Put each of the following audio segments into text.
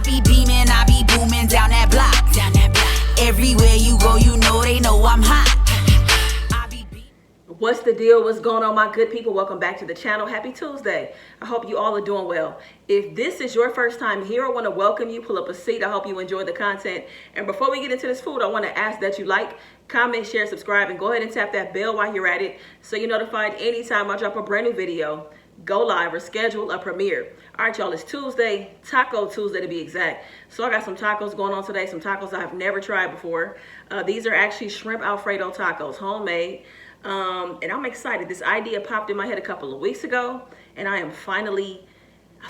be beaming, I be booming down that block. Everywhere you go, you know they know I'm hot. What's the deal? What's going on, my good people? Welcome back to the channel. Happy Tuesday. I hope you all are doing well. If this is your first time here, I want to welcome you. Pull up a seat. I hope you enjoy the content. And before we get into this food, I want to ask that you like, comment, share, subscribe, and go ahead and tap that bell while you're at it so you're notified anytime I drop a brand new video, go live, or schedule a premiere. All right, y'all, it's Tuesday, Taco Tuesday to be exact. So I got some tacos going on today, some tacos I've never tried before. These are actually shrimp Alfredo tacos, homemade. And I'm excited. This idea popped in my head a couple of weeks ago, and I finally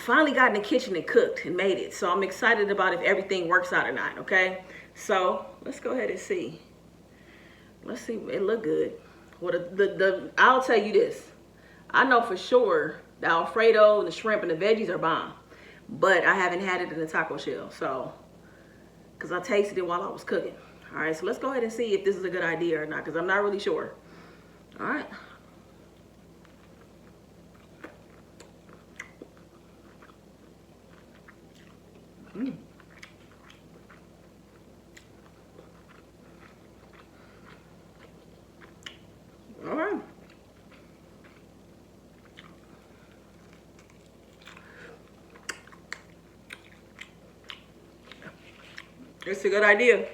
got in the kitchen and cooked and made it. So I'm excited about if everything works out or not, okay? So let's go ahead and see. Let's see, it look good. Well, I'll tell you this. I know for sure the Alfredo, the shrimp, and the veggies are bomb, but I haven't had it in a taco shell, so, because I tasted it while I was cooking. All right, so let's go ahead and see if this is a good idea or not, because I'm not really sure. All right. All right. It's a good idea.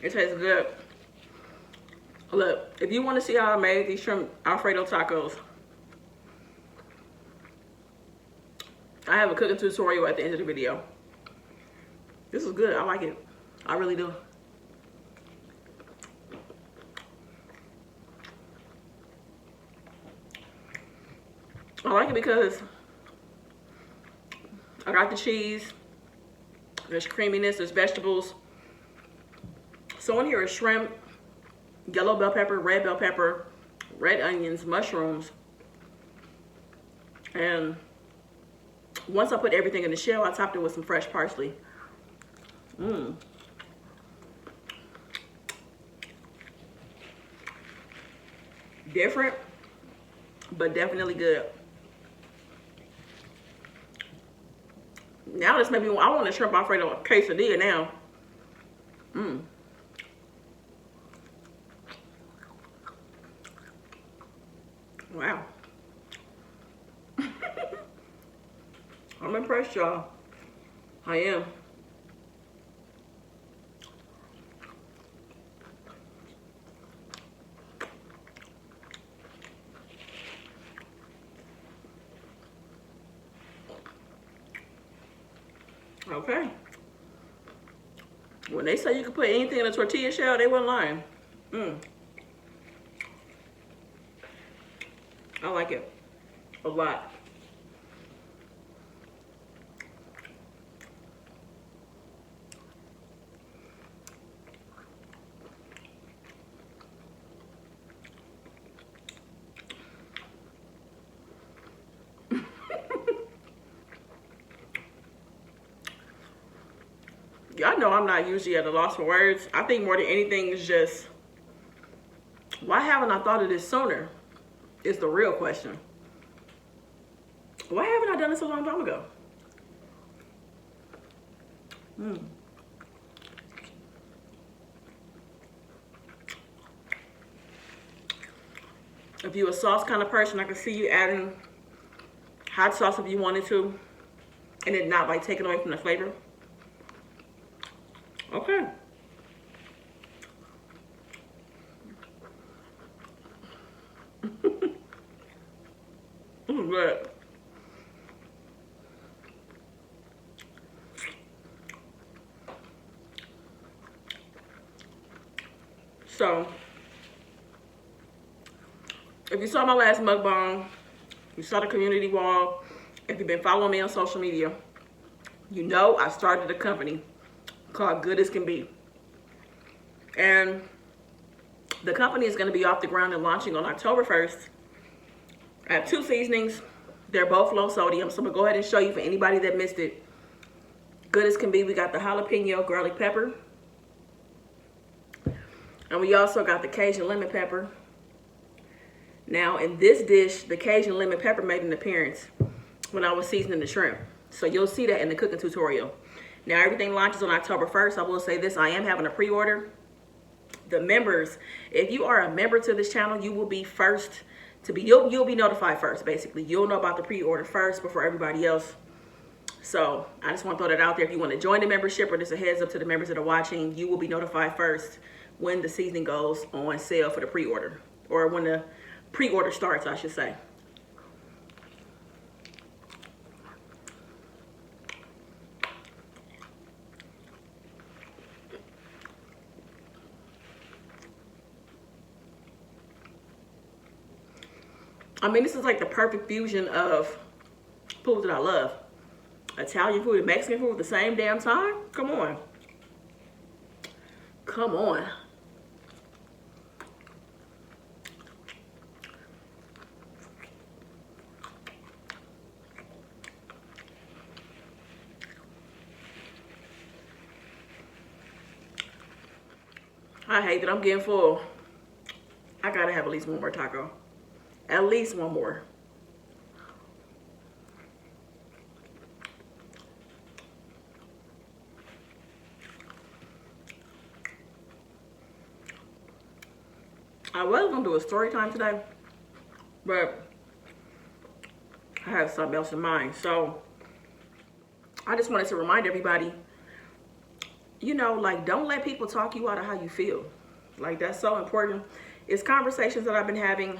It tastes good. Look, if you want to see how I made these shrimp Alfredo tacos, I have a cooking tutorial at the end of the video. This is good. I like it. I really do. I like it because I got the cheese, there's creaminess, there's vegetables. So in here is shrimp, yellow bell pepper, red onions, mushrooms. And once I put everything in the shell, I topped it with some fresh parsley. Different, but definitely good. Now this made me, I want a shrimp Alfredo quesadilla now. Wow. I'm impressed, y'all. I am. Okay. When they say you can put anything in a tortilla shell, they weren't lying. I like it a lot. Y'all know I'm not usually at a loss for words. I think more than anything is just, why haven't I thought of this sooner? Is the real question. Why haven't I done this a long time ago? If you're a sauce kind of person, I can see you adding hot sauce if you wanted to, and it not like taking away from the flavor. Okay. Good. So, if you saw my last mukbang, you saw the community wall, if you've been following me on social media, you know I started a company called Good As Can Be. And the company is going to be off the ground and launching on October 1st. I have 2 seasonings. They're both low sodium, so I'm going to go ahead and show you for anybody that missed it. Good As Can Be, we got the jalapeno garlic pepper. And we also got the Cajun lemon pepper. Now in this dish, the Cajun lemon pepper made an appearance. when I was seasoning the shrimp. So you'll see that in the cooking tutorial. Now everything launches on October 1st. I will say this, I am having a pre-order. The members, if you are a member to this channel, you will be first to be, you'll be notified first, basically. You'll know about the pre-order first before everybody else. So I just want to throw that out there. If you want to join the membership, or just a heads up to the members that are watching, you will be notified first when the seasoning goes on sale for the pre-order, or when the pre-order starts, I should say. I mean, this is like the perfect fusion of food that I love. Italian food and Mexican food at the same damn time? Come on. Come on. I hate that I'm getting full. I gotta have at least one more taco. At least one more. I was gonna do a story time today, but I have something else in mind. So I just wanted to remind everybody, you know, like, don't let people talk you out of how you feel. Like, that's so important. It's conversations that I've been having.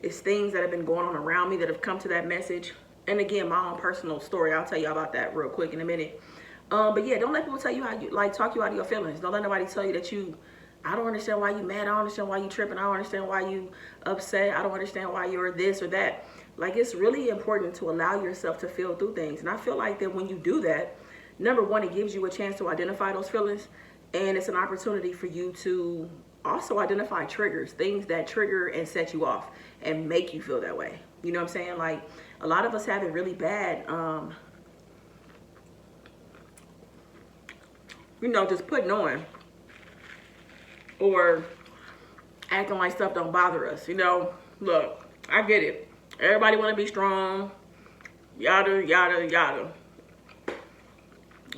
It's things that have been going on around me that have come to that message. And again, my own personal story. I'll tell you about that real quick in a minute. But yeah, don't let people tell you how you, like, talk you out of your feelings. Don't let nobody tell you that you, I don't understand why you mad. I don't understand why you tripping. I don't understand why you upset. I don't understand why you're this or that. Like, it's really important to allow yourself to feel through things. And I feel like that when you do that, number one, it gives you a chance to identify those feelings. And it's an opportunity for you to also identify triggers, things that trigger and set you off and make you feel that way. You know what I'm saying? Like, a lot of us have it really bad, you know, just putting on or acting like stuff don't bother us. You know, look, I get it. Everybody want to be strong, yada, yada, yada.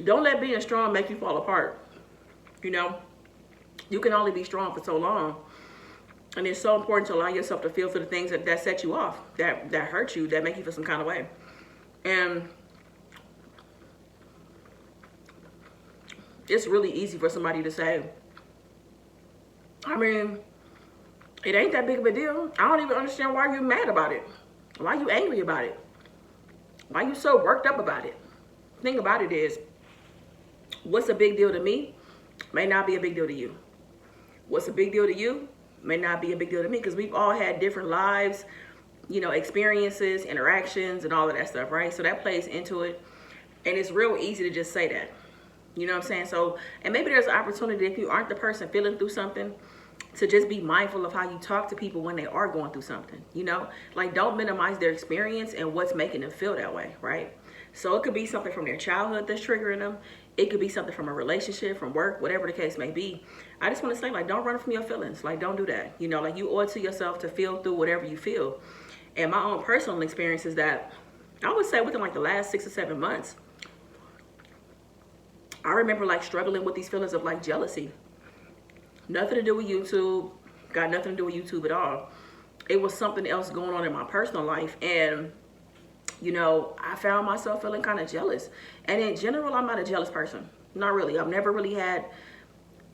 Don't let being strong make you fall apart. You know, you can only be strong for so long. And it's so important to allow yourself to feel through the things that set you off, that hurt you, that make you feel some kind of way. And it's really easy for somebody to say, I mean, it ain't that big of a deal. I don't even understand why you're mad about it. Why you angry about it? Why you so worked up about it? The thing about it is, what's a big deal to me may not be a big deal to you. What's a big deal to you may not be a big deal to me, because we've all had different lives, you know, experiences, interactions, and all of that stuff, right? So that plays into it. And it's real easy to just say that. You know what I'm saying? So, and maybe there's an opportunity, if you aren't the person feeling through something, to just be mindful of how you talk to people when they are going through something, you know? Like, don't minimize their experience and what's making them feel that way, right? So it could be something from their childhood that's triggering them. It could be something from a relationship, from work, whatever the case may be. I just want to say, like, don't run from your feelings. Like, don't do that. You know, like, you owe it to yourself to feel through whatever you feel. And my own personal experience is that I would say within like the last 6 or 7 months, I remember like struggling with these feelings of like jealousy. Nothing to do with YouTube. Got nothing to do with YouTube at all. It was something else going on in my personal life. And, you know, I found myself feeling kind of jealous. And in general, I'm not a jealous person. Not really. I've never really had,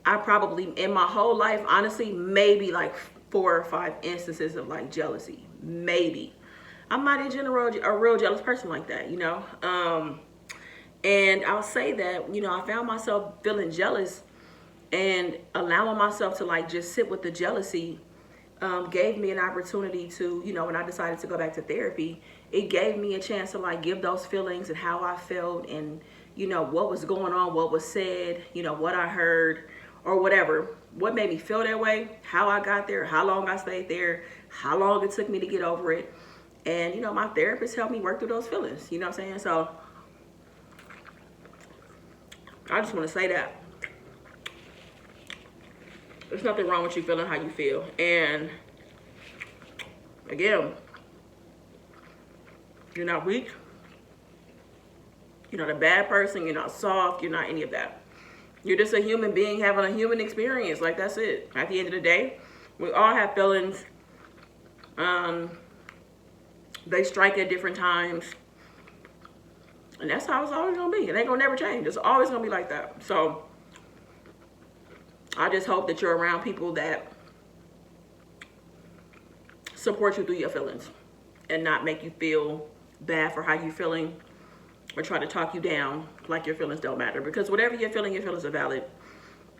I probably in my whole life, honestly, maybe like 4 or 5 instances of like jealousy. Maybe. I'm not in general a real jealous person like that, you know. And I'll say that, you know, I found myself feeling jealous, and allowing myself to like just sit with the jealousy gave me an opportunity to, you know, when I decided to go back to therapy, it gave me a chance to like give those feelings and how I felt, and, you know, what was going on, what was said, you know, what I heard or whatever, what made me feel that way, how I got there, how long I stayed there, how long it took me to get over it. And, you know, my therapist helped me work through those feelings, you know what I'm saying? So I just want to say that there's nothing wrong with you feeling how you feel. And again, You're not weak. You're not a bad person. You're not soft. You're not any of that. You're just a human being having a human experience. Like, that's it. At the end of the day, we all have feelings. They strike at different times. And that's how it's always going to be. It ain't going to never change. It's always going to be like that. So I just hope that you're around people that support you through your feelings and not make you feel bad for how you're feeling or try to talk you down like your feelings don't matter. Because whatever you're feeling, your feelings are valid.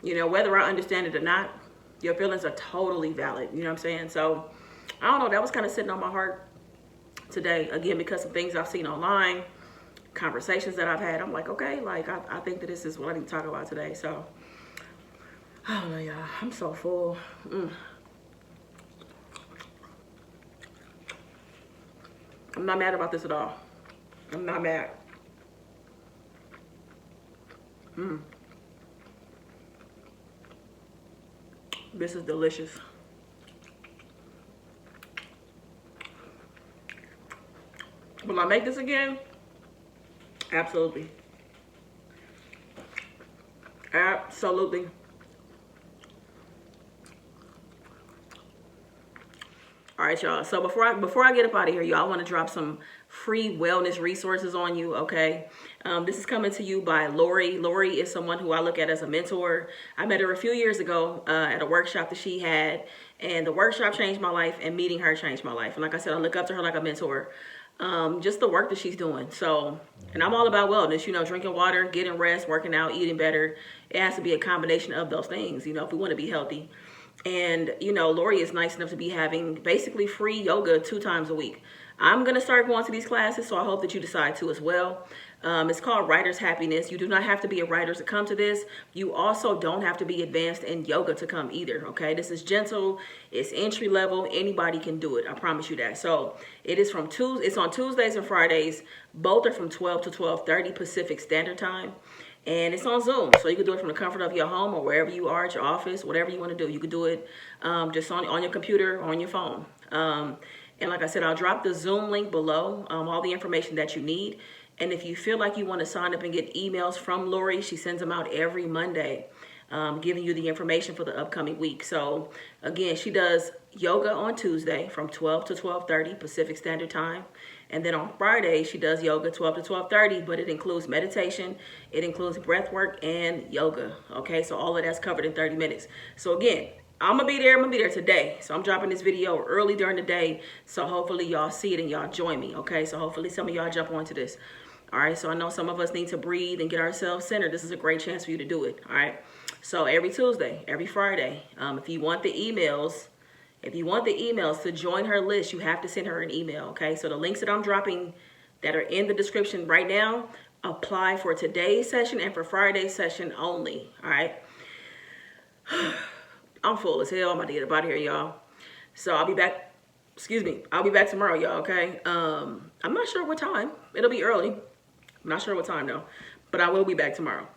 You know, whether I understand it or not, your feelings are totally valid. You know what I'm saying? So I don't know. That was kind of sitting on my heart today. Again, because of things I've seen online, conversations that I've had. I'm like, okay, like I think that this is what I need to talk about today. So I don't know, y'all. I'm so full. I'm not mad about this at all. I'm not mad. This is delicious. Will I make this again? Absolutely. Absolutely. All right, y'all. So before I get up out of here, y'all, I want to drop some free wellness resources on you, okay? This is coming to you by Lori. Lori is someone who I look at as a mentor. I met her a few years ago at a workshop that she had, and the workshop changed my life, and meeting her changed my life. And like I said, I look up to her like a mentor. Just the work that she's doing. So, and I'm all about wellness, you know, drinking water, getting rest, working out, eating better. It has to be a combination of those things, you know, if we want to be healthy. And, you know, Lori is nice enough to be having basically free yoga 2 times a week. I'm going to start going to these classes, so I hope that you decide to as well. It's called Writer's Happiness. You do not have to be a writer to come to this. You also don't have to be advanced in yoga to come either, okay? This is gentle. It's entry level. Anybody can do it. I promise you that. So it is it's on Tuesdays and Fridays. Both are from 12 to 12:30 Pacific Standard Time. And it's on Zoom, so you can do it from the comfort of your home or wherever you are at your office, whatever you want to do. You can do it just on your computer or on your phone. And like I said, I'll drop the Zoom link below, all the information that you need. And if you feel like you want to sign up and get emails from Lori, she sends them out every Monday, giving you the information for the upcoming week. So again, she does yoga on Tuesday from 12 to 12:30 Pacific Standard Time. And then on Friday, she does yoga 12 to 12:30, but it includes meditation, it includes breath work and yoga. Okay, so all of that's covered in 30 minutes. So again, I'm gonna be there today. So I'm dropping this video early during the day. So hopefully y'all see it and y'all join me. Okay, so hopefully some of y'all jump onto this. All right, so I know some of us need to breathe and get ourselves centered. This is a great chance for you to do it. All right, so every Tuesday, every Friday, if you want the emails to join her list, you have to send her an email, okay? So the links that I'm dropping that are in the description right now apply for today's session and for Friday's session only, all right? I'm full as hell. I'm about to get up out of here, y'all. So I'll be back, I'll be back tomorrow, y'all, okay? I'm not sure what time. It'll be early. I'm not sure what time, though. But I will be back tomorrow.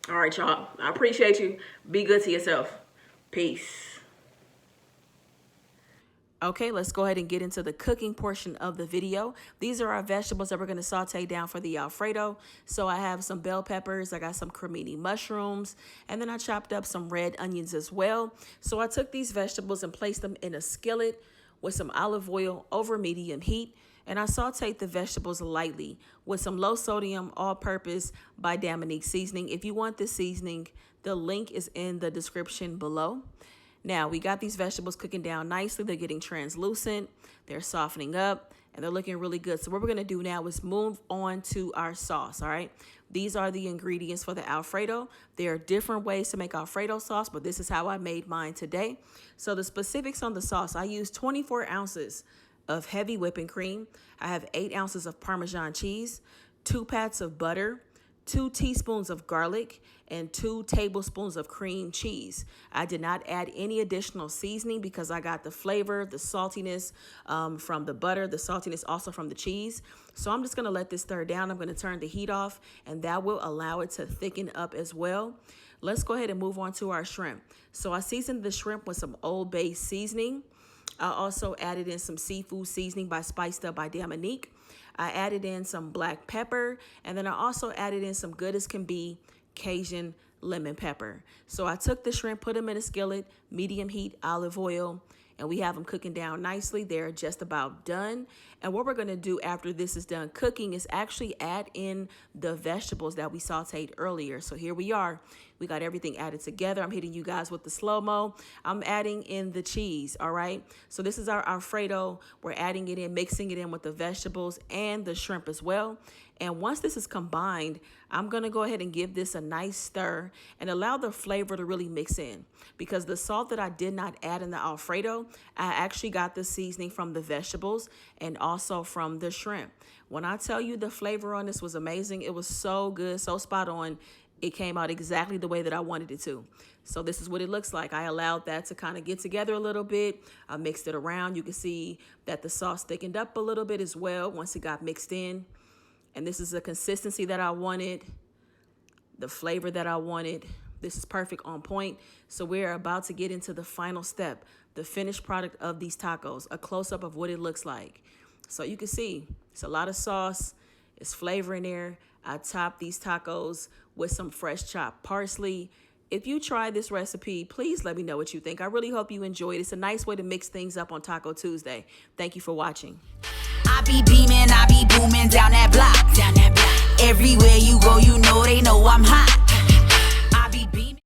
All right, y'all. I appreciate you. Be good to yourself. Peace. Okay, let's go ahead and get into the cooking portion of the video. These are our vegetables that we're going to saute down for the Alfredo. So I have some bell peppers, I got some cremini mushrooms, and then I chopped up some red onions as well. So I took these vegetables and placed them in a skillet with some olive oil over medium heat. And I sauteed the vegetables lightly with some low sodium all-purpose by Dominique seasoning. If you want this seasoning, the link is in the description below. Now, we got these vegetables cooking down nicely. They're getting translucent. They're softening up, and they're looking really good. So what we're going to do now is move on to our sauce, all right? These are the ingredients for the Alfredo. There are different ways to make Alfredo sauce, but this is how I made mine today. So the specifics on the sauce, I used 24 ounces of heavy whipping cream. I have 8 ounces of Parmesan cheese, 2 pats of butter, 2 teaspoons of garlic, and 2 tablespoons of cream cheese. I did not add any additional seasoning because I got the flavor, the saltiness from the butter, the saltiness also from the cheese. So I'm just gonna let this stir down. I'm gonna turn the heat off, and that will allow it to thicken up as well. Let's go ahead and move on to our shrimp. So I seasoned the shrimp with some Old Bay seasoning. I also added in some seafood seasoning by Spiced Up by Dominique. I added in some black pepper, and then I also added in some good as can be Cajun lemon pepper. So I took the shrimp, put them in a skillet, medium heat olive oil, and we have them cooking down nicely. They're just about done. And what we're gonna do after this is done cooking is actually add in the vegetables that we sauteed earlier. So here we are. We got everything added together. I'm hitting you guys with the slow-mo. I'm adding in the cheese, all right? So this is our Alfredo. We're adding it in, mixing it in with the vegetables and the shrimp as well. And once this is combined, I'm gonna go ahead and give this a nice stir and allow the flavor to really mix in. Because the salt that I did not add in the Alfredo, I actually got the seasoning from the vegetables and also from the shrimp. When I tell you the flavor on this was amazing, it was so good, so spot on. It came out exactly the way that I wanted it to. So this is what it looks like. I allowed that to kind of get together a little bit. I mixed it around. You can see that the sauce thickened up a little bit as well once it got mixed in. And this is the consistency that I wanted, the flavor that I wanted. This is perfect, on point. So we're about to get into the final step, the finished product of these tacos, a close-up of what it looks like. So you can see it's a lot of sauce, it's flavor in there. I topped these tacos with some fresh chopped parsley. If you try this recipe, please let me know what you think. I really hope you enjoyed it. It's a nice way to mix things up on Taco Tuesday. Thank you for watching. I be beaming, I be booming down that block. Everywhere you go, you know they know I'm hot.